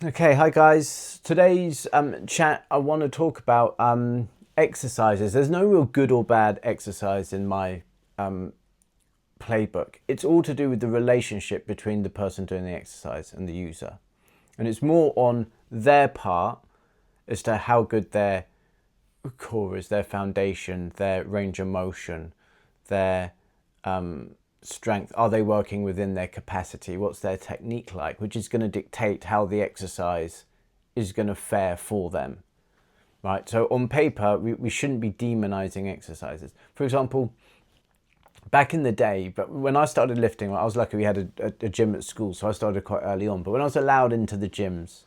Okay, hi guys. Today's chat, I want to talk about exercises. There's no real good or bad exercise in my playbook. It's all to do with the relationship between the person doing the exercise and the user. And it's more on their part as to how good their core is, their foundation, their range of motion, their strength. Are they working within their capacity? What's their technique like? Which is going to dictate how the exercise is going to fare for them, right? So on paper, we shouldn't be demonizing exercises. For example, back in the day, but when I started lifting, I was lucky we had a gym at school, so I started quite early on. But when I was allowed into the gyms,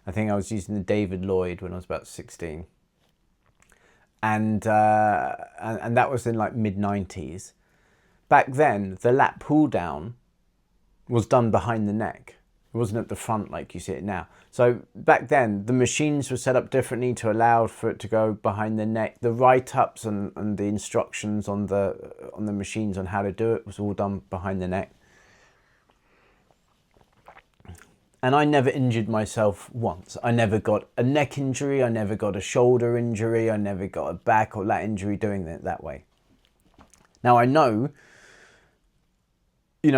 I think I was using the David Lloyd when I was about 16. And that was in like mid-90s. Back then, the lat pull down was done behind the neck. It wasn't at the front like you see it now. So back then, the machines were set up differently to allow for it to go behind the neck. The write-ups and the instructions on the machines on how to do it was all done behind the neck. And I never injured myself once. I never got a neck injury. I never got a shoulder injury. I never got a back or lat injury doing it that way. Now I know,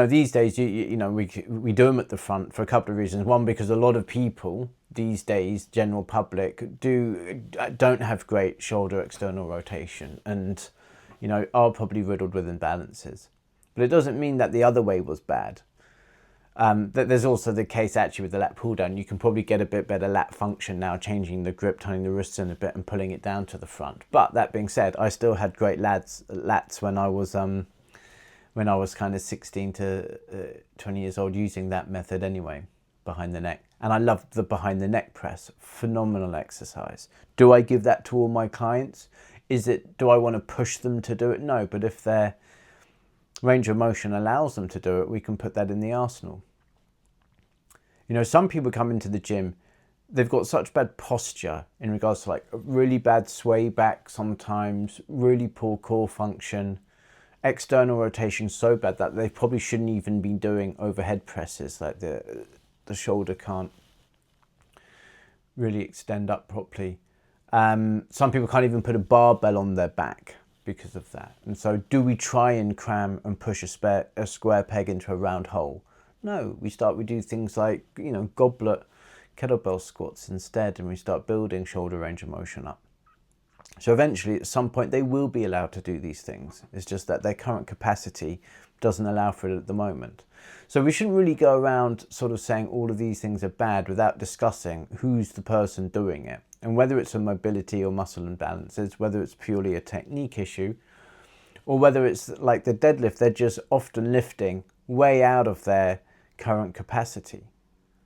these days, we do them at the front for a couple of reasons. One, because a lot of people these days, general public, don't have great shoulder external rotation and, are probably riddled with imbalances. But it doesn't mean that the other way was bad. There's also the case actually with the lat pull down. You can probably get a bit better lat function now, changing the grip, turning the wrists in a bit and pulling it down to the front. But that being said, I still had great lats when I was kind of 16 to 20 years old using that method anyway, behind the neck. And I loved the behind the neck press, phenomenal exercise. Do I give that to all my clients? Do I want to push them to do it? No, but if their range of motion allows them to do it, we can put that in the arsenal. Some people come into the gym, they've got such bad posture in regards to like a really bad sway back sometimes, really poor core function, external rotation so bad that they probably shouldn't even be doing overhead presses. Like the shoulder can't really extend up properly. Some people can't even put a barbell on their back because of that. And so do we try and cram and push a square peg into a round hole? No, we do things like, goblet kettlebell squats instead, and we start building shoulder range of motion up. So eventually, at some point, they will be allowed to do these things. It's just that their current capacity doesn't allow for it at the moment. So we shouldn't really go around sort of saying all of these things are bad without discussing who's the person doing it, and whether it's a mobility or muscle imbalances, whether it's purely a technique issue, or whether it's like the deadlift, they're just often lifting way out of their current capacity.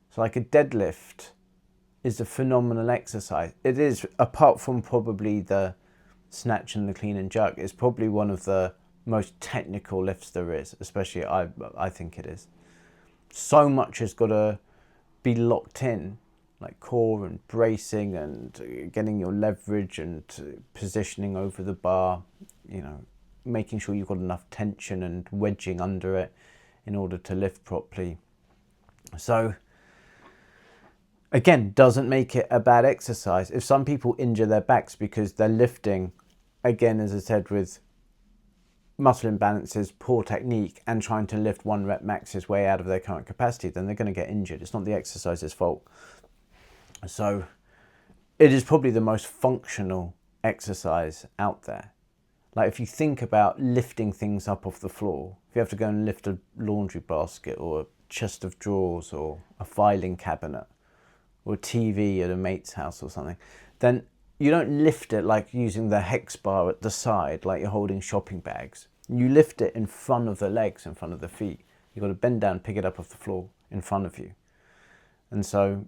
So like a deadlift is a phenomenal exercise. It is, apart from probably the snatch and the clean and jerk, it's probably one of the most technical lifts there is, especially I think it is. So much has got to be locked in, like core and bracing and getting your leverage and positioning over the bar, making sure you've got enough tension and wedging under it in order to lift properly. So again, doesn't make it a bad exercise. If some people injure their backs because they're lifting, again, as I said, with muscle imbalances, poor technique, and trying to lift one rep maxes way out of their current capacity, then they're going to get injured. It's not the exercise's fault. So it is probably the most functional exercise out there. Like if you think about lifting things up off the floor, if you have to go and lift a laundry basket or a chest of drawers or a filing cabinet or a TV at a mate's house or something, then you don't lift it like using the hex bar at the side, like you're holding shopping bags. You lift it in front of the legs, in front of the feet. You've got to bend down, pick it up off the floor in front of you. And so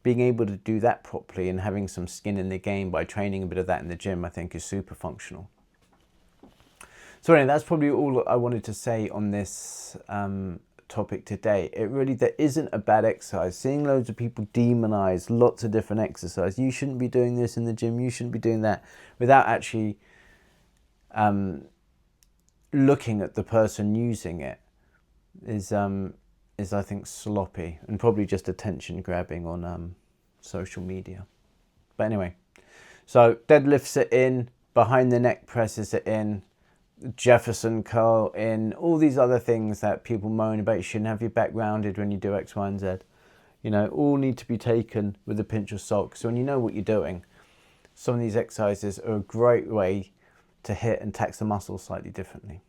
being able to do that properly and having some skin in the game by training a bit of that in the gym, I think is super functional. So anyway, that's probably all I wanted to say on this topic today. There isn't a bad exercise. Seeing loads of people demonize lots of different exercise, you shouldn't be doing this in the gym, you shouldn't be doing that, without actually looking at the person using it, is is, I think, sloppy and probably just attention grabbing on social media. But anyway, so deadlifts are in, behind the neck presses are in, Jefferson curl in, all these other things that people moan about. You shouldn't have your back rounded when you do X, Y, and Z. You know, all need to be taken with a pinch of salt. So when you know what you're doing, some of these exercises are a great way to hit and tax the muscles slightly differently.